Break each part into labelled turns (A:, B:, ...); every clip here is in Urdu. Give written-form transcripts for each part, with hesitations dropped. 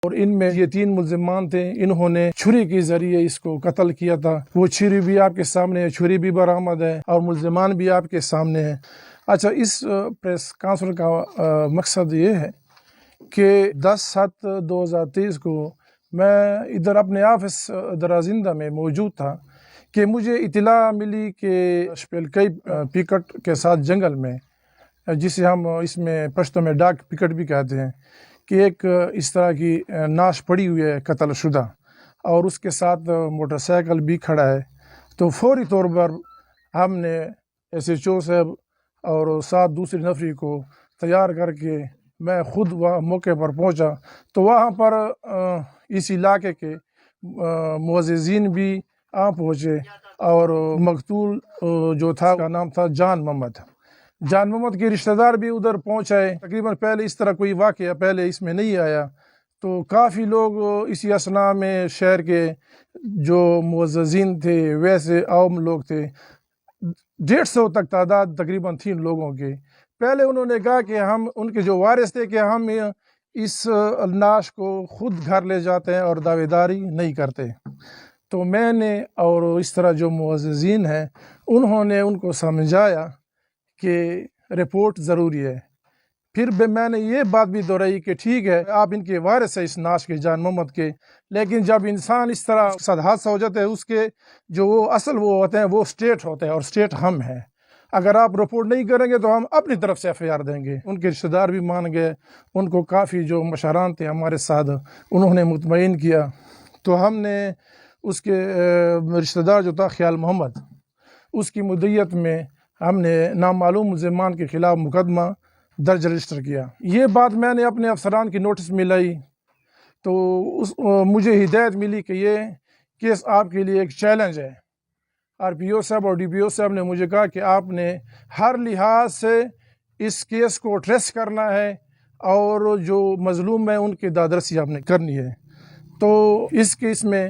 A: اور ان میں یہ 3 ملزمان تھے، انہوں نے چھری کے ذریعے اس کو قتل کیا تھا۔ وہ چھری بھی آپ کے سامنے ہے، چھری بھی برآمد ہے اور ملزمان بھی آپ کے سامنے ہیں۔ اچھا، اس پریس کانفرنس کا مقصد یہ ہے کہ 10/7/2023 کو میں ادھر اپنے آفس درازندہ میں موجود تھا کہ مجھے اطلاع ملی کہ شپیلکئی پیکٹ کے ساتھ جنگل میں، جسے ہم اس میں پشتو میں ڈاک پیکٹ بھی کہتے ہیں، کہ ایک اس طرح کی نعش پڑی ہوئی ہے قتل شدہ، اور اس کے ساتھ موٹر سائیکل بھی کھڑا ہے۔ تو فوری طور پر ہم نے SHO صاحب اور 7 دوسری نفری کو تیار کر کے میں خود وہاں موقع پر پہنچا، تو وہاں پر اس علاقے کے معززین بھی پہنچے، اور مقتول جو تھا اس کا نام تھا جان محمد کے رشتہ دار بھی ادھر پہنچائے۔ تقریباً پہلے اس طرح کوئی واقعہ پہلے اس میں نہیں آیا، تو کافی لوگ اسی اثناء میں شہر کے جو معززین تھے، ویسے عوام لوگ تھے، 150 تک تعداد تقریباً تھی ان لوگوں کی۔ پہلے انہوں نے کہا کہ ہم، ان کے جو وارث تھے، کہ ہم اس نعش کو خود گھر لے جاتے ہیں اور دعوے داری نہیں کرتے۔ تو میں نے اور اس طرح جو معززین ہیں، انہوں نے ان کو سمجھایا کہ رپورٹ ضروری ہے۔ پھر میں نے یہ بات بھی دہرائی کہ ٹھیک ہے، آپ ان کے وارث ہیں اس نعش کے، جان محمد کے، لیکن جب انسان اس طرح ساتھ حادثہ ہو جاتا ہے، اس کے جو وہ اصل وہ ہوتے ہیں، وہ اسٹیٹ ہوتے ہیں، اور اسٹیٹ ہم ہیں۔ اگر آپ رپورٹ نہیں کریں گے تو ہم اپنی طرف سے FIR دیں گے۔ ان کے رشتہ دار بھی مان گئے، ان کو کافی جو مشران تھے ہمارے ساتھ، انہوں نے مطمئن کیا۔ تو ہم نے اس کے رشتہ دار جو تھا خیال محمد، اس کی مدعیت میں ہم نے نامعلوم ملزمان کے خلاف مقدمہ درج رجسٹر کیا۔ یہ بات میں نے اپنے افسران کی نوٹس میں لائی، تو مجھے ہدایت ملی کہ یہ کیس آپ کے لیے ایک چیلنج ہے۔ RPO صاحب اور DPO صاحب نے مجھے کہا کہ آپ نے ہر لحاظ سے اس کیس کو ٹریس کرنا ہے، اور جو مظلوم ہیں ان کی دادرسی آپ نے کرنی ہے۔ تو اس کیس میں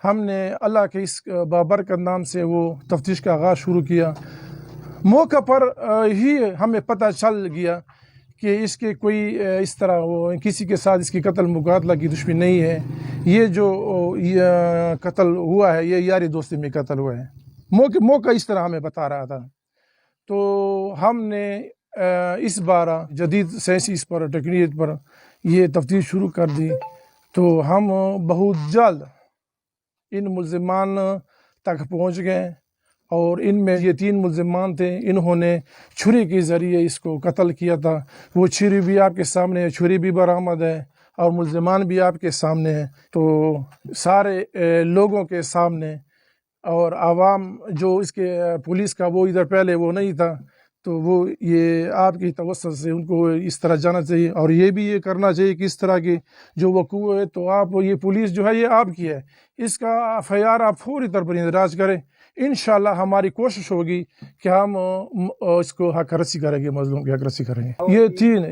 A: ہم نے اللہ کے اس بابرکت نام سے وہ تفتیش کا آغاز شروع کیا۔ موقع پر ہی ہمیں پتہ چل گیا کہ اس کے کوئی اس طرح وہ کسی کے ساتھ اس کی قتل مقاتلہ کی دشمنی نہیں ہے۔ یہ جو قتل ہوا ہے، یہ یاری دوستی میں قتل ہوا ہے۔ موقع اس طرح ہمیں بتا رہا تھا۔ تو ہم نے اس بارہ جدید سائنسی اس پر ٹیکنیک پر یہ تفتیش شروع کر دی۔ تو ہم بہت جلد ان ملزمان تک پہنچ گئے، اور ان میں یہ 3 ملزمان تھے، انہوں نے چھری کے ذریعے اس کو قتل کیا تھا۔ وہ چھری بھی آپ کے سامنے ہے، چھری بھی برآمد ہے، اور ملزمان بھی آپ کے سامنے ہیں۔ تو سارے لوگوں کے سامنے، اور عوام جو اس کے پولیس کا وہ ادھر پہلے وہ نہیں تھا، تو وہ یہ آپ کی توسط سے ان کو اس طرح جانا چاہیے، اور یہ بھی یہ کرنا چاہیے کہ اس طرح کی جو وقوع ہے، تو آپ یہ پولیس جو ہے یہ آپ کی ہے، اس کا FIR آپ فوری طور پر اندراج کریں۔ انشاءاللہ ہماری کوشش ہوگی کہ ہم اس کو حق رسی کریں گے، مظلوم کی حق رسی کریں گے۔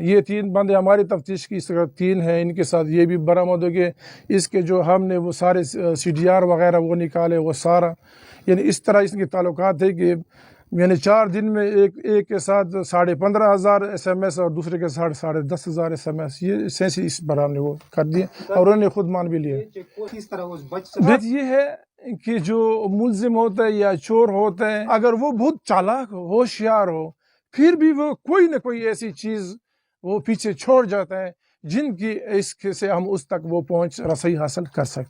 A: یہ تین بندے ہماری تفتیش کی اس طرح 3 ہیں، ان کے ساتھ یہ بھی برآمد ہو گئے۔ اس کے جو ہم نے وہ سارے CDR وغیرہ وہ نکالے، وہ سارا، یعنی اس طرح اس کے تعلقات تھے کہ یعنی 4 دن میں ایک کے ساتھ 15,500 SMS اور دوسرے کے ساتھ 10,500 SMS، یہ سینسی اس پر ہم نے وہ کر دیے، اور انہوں نے خود مان بھی لیے۔ بات یہ ہے کہ جو ملزم ہوتا ہے یا چور ہوتا ہے، اگر وہ بہت چالاک ہو، ہوشیار ہو، پھر بھی وہ کوئی نہ کوئی ایسی چیز وہ پیچھے چھوڑ جاتا ہے جن کی اس سے ہم اس تک وہ پہنچ رسائی حاصل کر سکتے ہیں۔